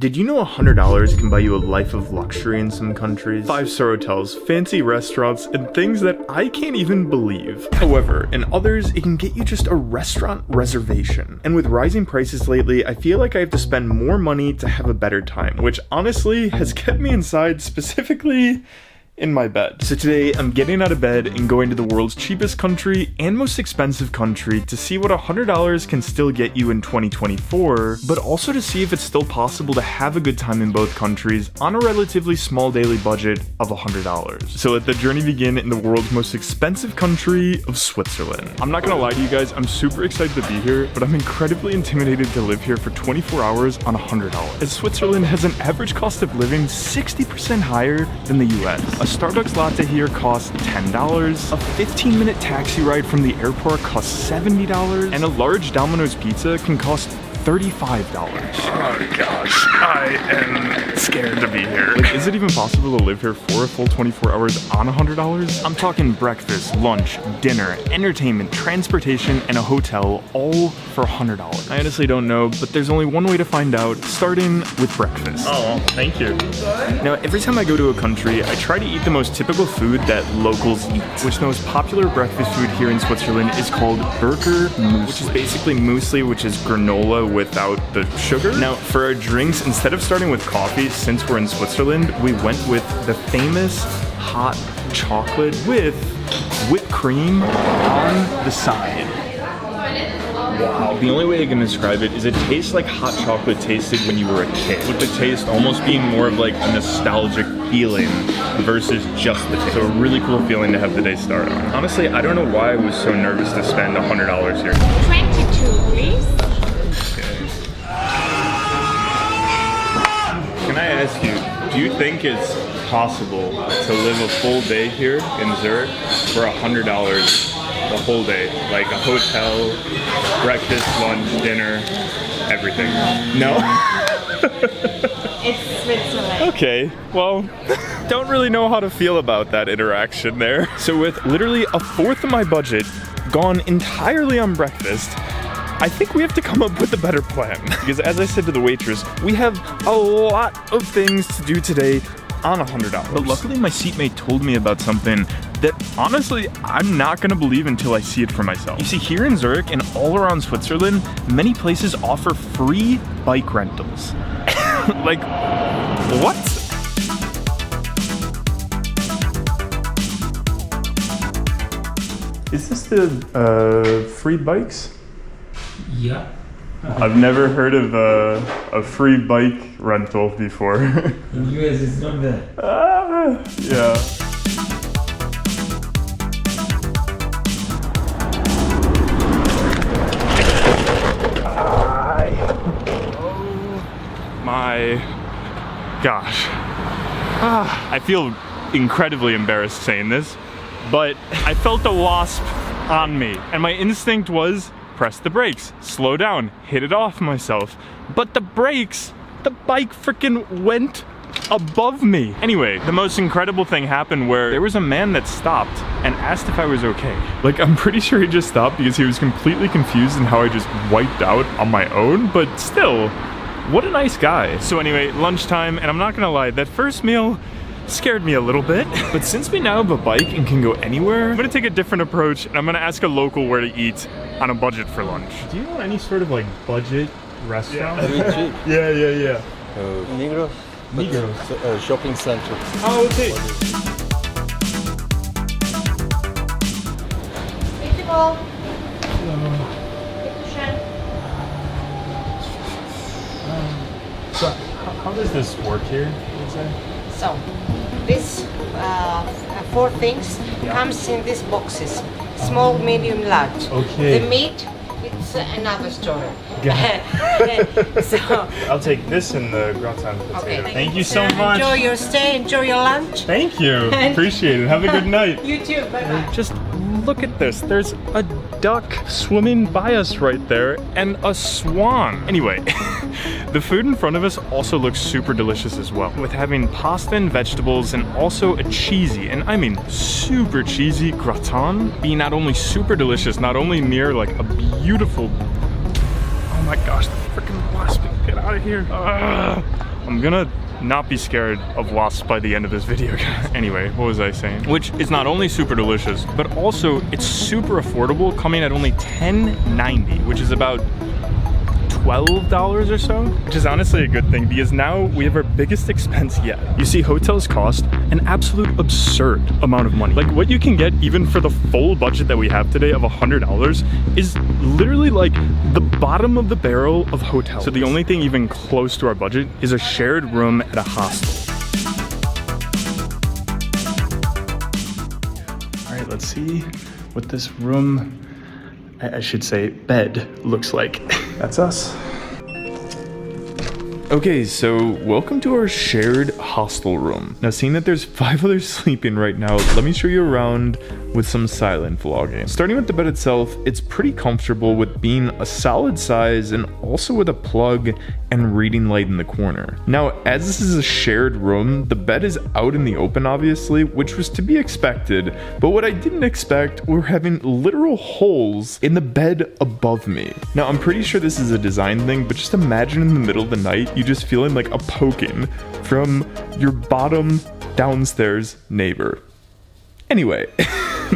Did you know $100 can buy you a life of luxury in some countries? 5-star hotels, fancy restaurants, and things that I can't even believe. However, in others, it can get you just a restaurant reservation. And with rising prices lately, I feel like I have to spend more money to have a better time, which honestly has kept me inside, specifically in my bed. So today, I'm getting out of bed and going to the world's cheapest country and most expensive country to see what $100 can still get you in 2024, but also to see if it's still possible to have a good time in both countries on a relatively small daily budget of $100. So let the journey begin in the world's most expensive country of Switzerland. I'm not gonna lie to you guys, I'm super excited to be here, but I'm incredibly intimidated to live here for 24 hours on $100. As Switzerland has an average cost of living 60% higher than the US. A Starbucks latte here costs $10, a 15-minute taxi ride from the airport costs $70, and a large Domino's pizza can cost $35. Oh gosh, I am scared to be here. Like, is it even possible to live here for a full 24 hours on $100? I'm talking breakfast, lunch, dinner, entertainment, transportation, and a hotel, all for $100. I honestly don't know, but there's only one way to find out, starting with breakfast. Oh, thank you. Now, every time I go to a country, I try to eat the most typical food that locals eat, which the most popular breakfast food here in Switzerland is called burger muesli, which is basically muesli, which is granola without the sugar. Now, for our drinks, instead of starting with coffee, since we're in Switzerland, we went with the famous hot chocolate with whipped cream on the side. Wow. The only way I can describe it is it tastes like hot chocolate tasted when you were a kid, with the taste almost being more of like a nostalgic feeling versus just the taste. So a really cool feeling to have the day start on. Honestly, I don't know why I was so nervous to spend $100 here. 22, please. Can I ask you, do you think it's possible to live a full day here in Zurich for $100 the whole day? Like a hotel, breakfast, lunch, dinner, everything. No? It's Switzerland. Okay, well, don't really know how to feel about that interaction there. So with literally a fourth of my budget gone entirely on breakfast, I think we have to come up with a better plan. Because as I said to the waitress, we have a lot of things to do today on $100. But luckily my seatmate told me about something that honestly, I'm not gonna believe until I see it for myself. You see, here in Zurich and all around Switzerland, many places offer free bike rentals. Like, what? Is this the free bikes? Yeah. I've never heard of a free bike rental before. In US it's not that. Yeah. Oh my gosh. I feel incredibly embarrassed saying this, but I felt a wasp on me, and my instinct was press the brakes, slow down, hit it off myself. But the brakes, the bike freaking went above me. Anyway, the most incredible thing happened where there was a man that stopped and asked if I was okay. Like, I'm pretty sure he just stopped because he was completely confused in how I just wiped out on my own, but still, what a nice guy. So anyway, lunchtime, and I'm not gonna lie, that first meal scared me a little bit. But since we now have a bike and can go anywhere, I'm gonna take a different approach and I'm gonna ask a local where to eat on a budget for lunch. Do you know any sort of like budget restaurant? Very cheap. Yeah. Migros. Migros. Shopping center. Oh, okay. Beautiful. So how does this work here, would say? So, this 4 things comes in these boxes. Small, medium, large. Okay. The meat, it's another story. So, I'll take this and the gratin potato. okay. Thank you so much. Enjoy your stay, enjoy your lunch. Thank you. Appreciate it. Have a good night. You too, bye-bye. Just look at this. There's a duck swimming by us right there and a swan. Anyway, the food in front of us also looks super delicious as well, with having pasta and vegetables and also a cheesy, and I mean super cheesy gratin being not only super delicious, not only near like a beautiful, oh my gosh, the freaking wasp, get out of here. I'm gonna not be scared of wasps by the end of this video. Anyway, what was I saying? Which is not only super delicious, but also it's super affordable, coming at only $10.90, which is about $12 or so, which is honestly a good thing because now we have our biggest expense yet. You see, hotels cost an absolute absurd amount of money. Like what you can get even for the full budget that we have today of $100 is literally like the bottom of the barrel of hotels. So the only thing even close to our budget is a shared room at a hostel. All right, let's see what this room, I should say bed, looks like. That's us. Okay, so welcome to our shared hostel room. Now, seeing that there's 5 others sleeping right now, let me show you around with some silent vlogging. Starting with the bed itself, it's pretty comfortable with being a solid size and also with a plug and reading light in the corner. Now, as this is a shared room, the bed is out in the open, obviously, which was to be expected, but what I didn't expect were having literal holes in the bed above me. Now, I'm pretty sure this is a design thing, but just imagine in the middle of the night, you just feeling like a poking from your bottom downstairs neighbor. Anyway,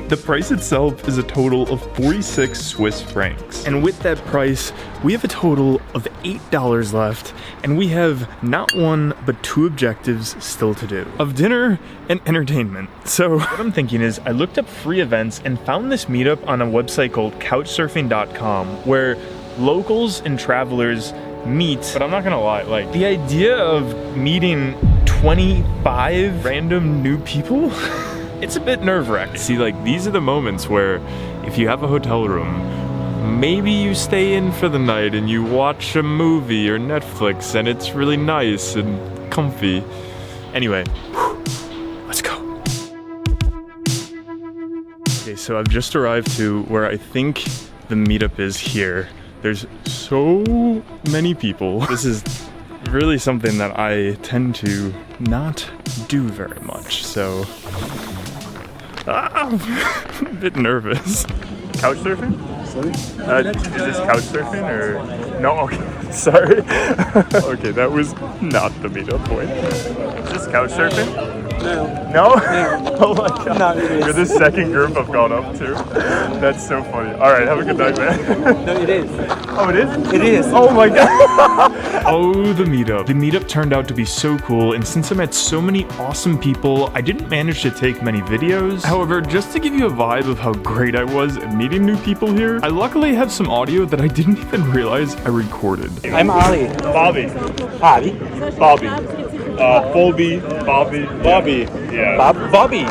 the price itself is a total of 46 Swiss francs. And with that price, we have a total of $8 left, and we have not one, but 2 objectives still to do. Of dinner and entertainment. So what I'm thinking is I looked up free events and found this meetup on a website called couchsurfing.com where locals and travelers meet. But I'm not gonna lie, like the idea of meeting 25 random new people, it's a bit nerve-wracking. See, like these are the moments where if you have a hotel room, maybe you stay in for the night and you watch a movie or Netflix and it's really nice and comfy. Anyway, let's go. Okay, so I've just arrived to where I think the meetup is here. There's so many people. This is really something that I tend to not do very much, so I'm a bit nervous. Couch surfing? Sorry? Is this couch surfing or? No, okay, sorry. Okay, that was not the meetup point. Is this couch surfing? No. No? No. Oh my god. No, it is. You're the second group I've gone up to. That's so funny. Alright, have a good night, man. No, it is. Oh, it is? It is. Oh my god. Oh, the meetup. The meetup turned out to be so cool, and since I met so many awesome people, I didn't manage to take many videos. However, just to give you a vibe of how great I was at meeting new people here, I luckily have some audio that I didn't even realize I recorded. I'm Ali. Bobby. Ali? Bobby. Bobby. Yeah. Bobby.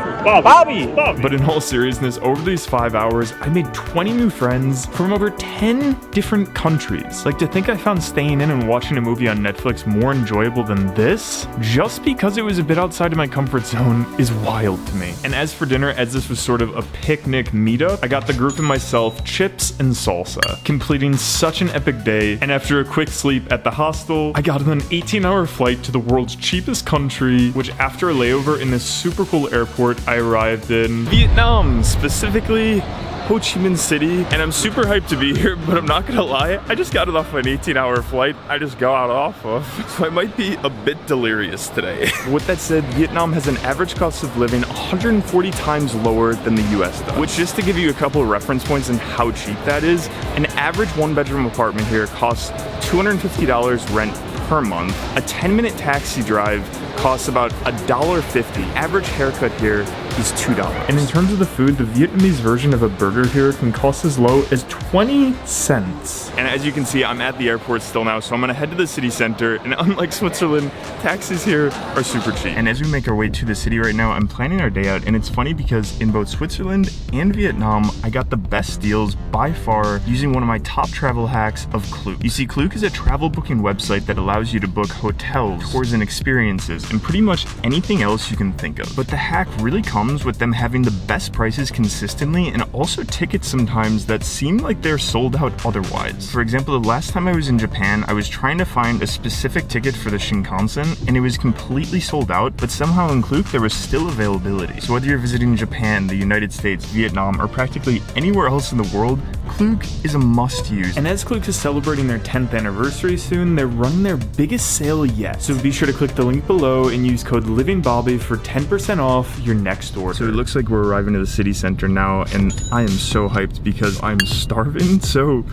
But in all seriousness, over these 5 hours, I made 20 new friends from over 10 different countries. Like, to think I found staying in and watching a movie on Netflix more enjoyable than this, just because it was a bit outside of my comfort zone, is wild to me. And as for dinner, as this was sort of a picnic meetup, I got the group and myself chips and salsa, completing such an epic day. And after a quick sleep at the hostel, I got on an 18-hour flight to the world's cheapest country, which after a layover in this super cool airport, I arrived in Vietnam, specifically Ho Chi Minh City, and I'm super hyped to be here, but I'm not gonna lie, I just got it off an 18-hour flight I just got off of, so I might be a bit delirious today. With that said, Vietnam has an average cost of living 140 times lower than the US does, which, just to give you a couple of reference points on how cheap that is, an average 1-bedroom apartment here costs $250 rent per month. A 10-minute taxi drive costs about $1.50. Average haircut here is $2. And in terms of the food, the Vietnamese version of a burger here can cost as low as 20 cents. And as you can see, I'm at the airport still now, so I'm gonna head to the city center, and unlike Switzerland, taxis here are super cheap. And as we make our way to the city right now, I'm planning our day out, and it's funny because in both Switzerland and Vietnam, I got the best deals by far using one of my top travel hacks of Klook. You see, Klook is a travel booking website that allows you to book hotels, tours and experiences, and pretty much anything else you can think of. But the hack really comes with them having the best prices consistently, and also tickets sometimes that seem like they're sold out otherwise. For example, the last time I was in Japan, I was trying to find a specific ticket for the Shinkansen, and it was completely sold out, but somehow in Klook there was still availability. So whether you're visiting Japan, the United States, Vietnam, or practically anywhere else in the world, Klook is a must-use. And as Klook is celebrating their 10th anniversary soon, they're running their biggest sale yet. So be sure to click the link below and use code Livingbobby for 10% off your next order. So it looks like we're arriving to the city center now, and I am so hyped because I'm starving. So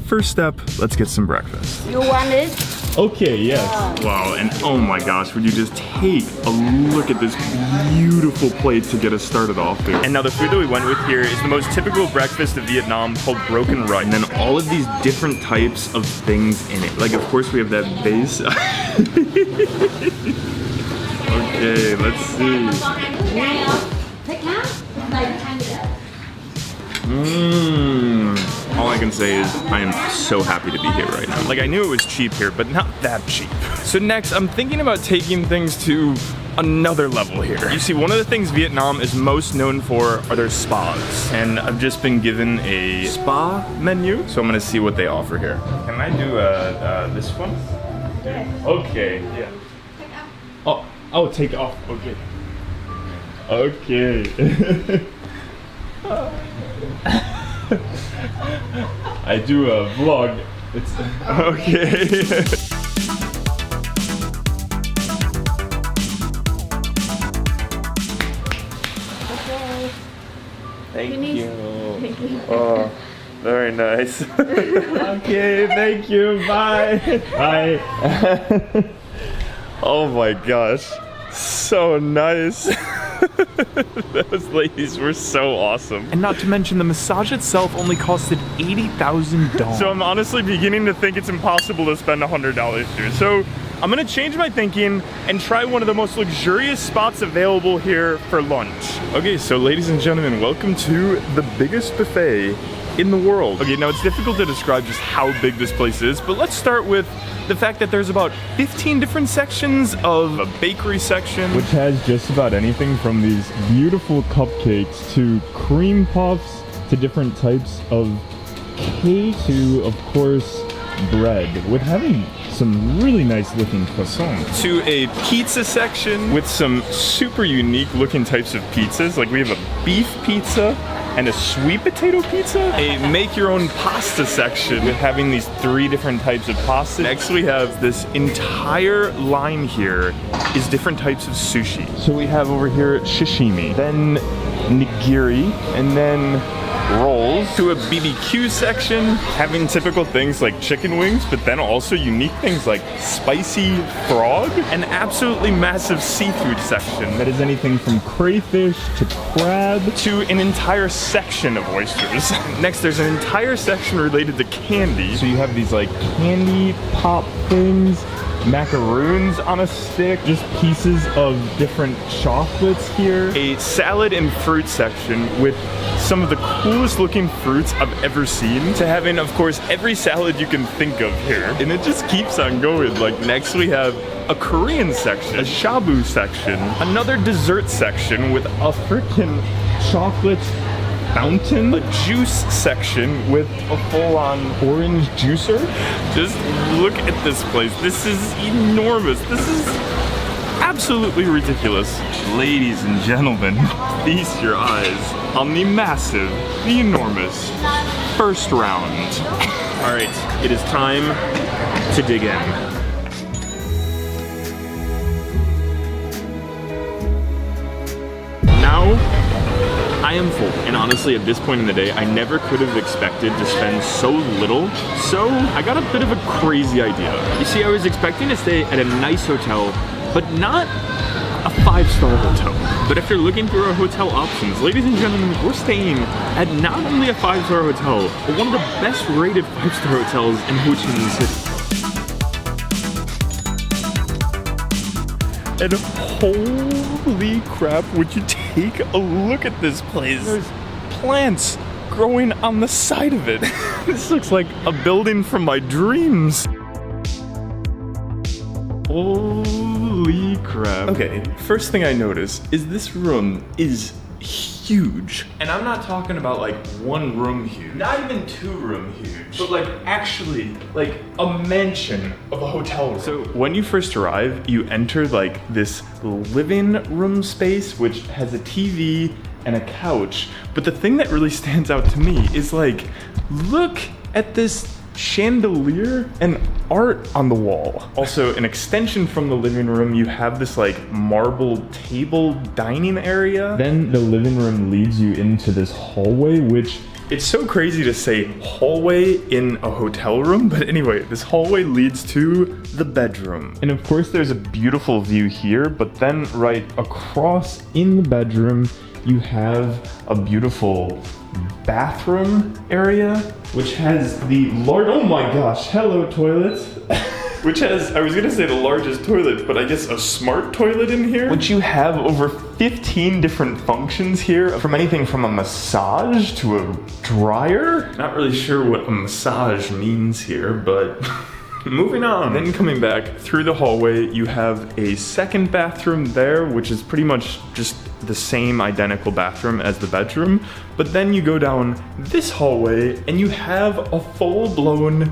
first step, let's get some breakfast. You want it? Okay, yes. Wow, and oh my gosh, would you just take a look at this beautiful plate to get us started off, dude. And now the food that we went with here is the most typical breakfast of Vietnam called broken rice. And then all of these different types of things in it. Like, of course, we have that base. Okay, let's see. All I can say is I am so happy to be here right now. Like, I knew it was cheap here, but not that cheap. So next, I'm thinking about taking things to another level here. You see, one of the things Vietnam is most known for are their spas. And I've just been given a spa menu, so I'm gonna see what they offer here. Can I do this one? Okay, yeah. Oh, take off, okay. Okay. I do a vlog. It's okay. Thank you. Oh, very nice. Okay, thank you. Bye. Bye. Oh my gosh, so nice. Those ladies were so awesome. And not to mention, the massage itself only costed $80,000. So I'm honestly beginning to think it's impossible to spend $100 here. So I'm gonna change my thinking and try one of the most luxurious spots available here for lunch. Okay, so ladies and gentlemen, welcome to the biggest buffet in the world. Okay, now it's difficult to describe just how big this place is, but let's start with the fact that there's about 15 different sections of a bakery section, which has just about anything from these beautiful cupcakes to cream puffs to different types of cake to, of course, bread, with having some really nice looking croissants, to a pizza section with some super unique looking types of pizzas. Like, we have a beef pizza and a sweet potato pizza, a make your own pasta section with having these 3 different types of pasta. Next, we have this entire line here is different types of sushi. So we have over here sashimi, then nigiri, and then rolls, to a BBQ section, having typical things like chicken wings, but then also unique things like spicy frog, an absolutely massive seafood section that is anything from crayfish to crab to an entire section of oysters. Next, there's an entire section related to candy. So you have these like candy pop things, macaroons on a stick, just pieces of different chocolates here. A salad and fruit section with some of the coolest looking fruits I've ever seen, to having, of course, every salad you can think of here. And it just keeps on going. Like, next we have a Korean section, a shabu section, another dessert section with a freaking chocolate fountain, a juice section with a full-on orange juicer. Just look at this place. This is enormous. This is absolutely ridiculous. Ladies and gentlemen, feast your eyes on the massive, the enormous first round. All right, it is time to dig in. Now, I am full, and honestly, at this point in the day, I never could have expected to spend so little, so I got a bit of a crazy idea. You see, I was expecting to stay at a nice hotel, but not a 5-star hotel. But after looking through our hotel options, ladies and gentlemen, we're staying at not only a 5-star hotel, but one of the best rated 5-star hotels in Ho Chi Minh City. And holy crap, would you take a look at this place? There's plants growing on the side of it. This looks like a building from my dreams. Holy crap. Okay, first thing I notice is this room is huge. And I'm not talking about like 1 room huge, not even 2 room huge, but like actually like a mansion of a hotel room. So when you first arrive, you enter like this living room space, which has a TV and a couch. But the thing that really stands out to me is like look at this chandelier and art on the wall. Also, an extension from the living room, you have this like marble table dining area. Then the living room leads you into this hallway, which it's so crazy to say hallway in a hotel room, but anyway, this hallway leads to the bedroom. And of course there's a beautiful view here, but then right across in the bedroom, you have a beautiful bathroom area, which has the large, oh my gosh, hello toilet. Which has, I was gonna say the largest toilet, but I guess a smart toilet in here. Which you have over 15 different functions here, from anything from a massage to a dryer. Not really sure what a massage means here, but moving on. Then coming back through the hallway, you have a second bathroom there, which is pretty much just the same identical bathroom as the bedroom. But then you go down this hallway and you have a full-blown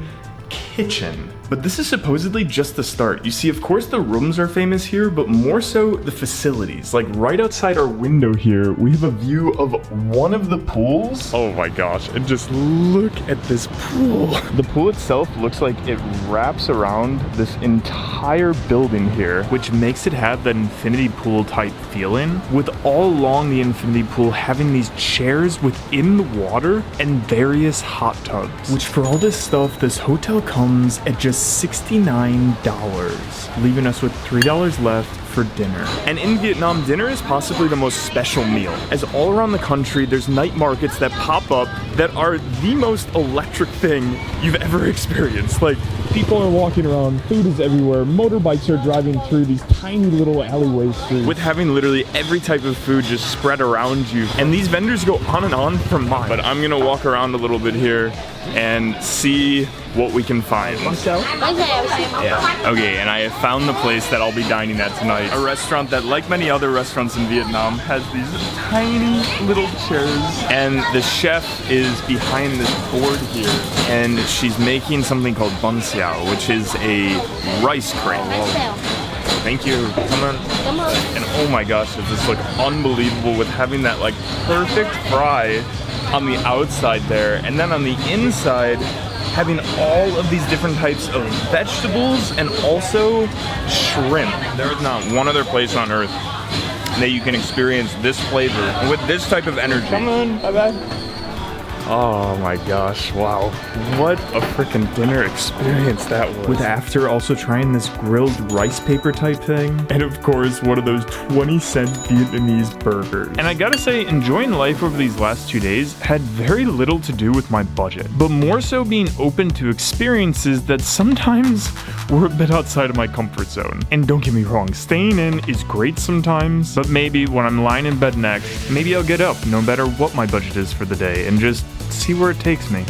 kitchen. But this is supposedly just the start. You see, of course the rooms are famous here, but more so the facilities. Like right outside our window here, we have a view of one of the pools. Oh my gosh, and just look at this pool. The pool itself looks like it wraps around this entire building here, which makes it have that infinity pool type feeling, with all along the infinity pool having these chairs within the water and various hot tubs. Which for all this stuff, this hotel comes at just $69, leaving us with $3 left for dinner. And in Vietnam, dinner is possibly the most special meal, as all around the country there's night markets that pop up that are the most electric thing you've ever experienced. Like, people are walking around, food is everywhere, motorbikes are driving through these tiny little alleyway streets. with having literally every type of food just spread around you. And these vendors go on and on for miles. But I'm gonna walk around a little bit here and see what we can find. Yeah. Okay, and I have found the place that I'll be dining at tonight. A restaurant that, like many other restaurants in Vietnam, has these tiny little chairs. And the chef is behind this board here, and she's making something called bun xiao, which is a rice cream. Thank you. Come on. And oh my gosh, does this look unbelievable with having that like perfect fry on the outside there, and then on the inside having all of these different types of vegetables and also shrimp. There is not one other place on earth that you can experience this flavor with this type of energy. Come on, bye-bye. Oh my gosh, wow. What a freaking dinner experience that was. With after also trying this grilled rice paper type thing. And of course, one of those 20-cent Vietnamese burgers. And I gotta say, enjoying life over these last 2 days had very little to do with my budget, but more so being open to experiences that sometimes were a bit outside of my comfort zone. And don't get me wrong, staying in is great sometimes, but maybe when I'm lying in bed next, maybe I'll get up no matter what my budget is for the day and just see where it takes me.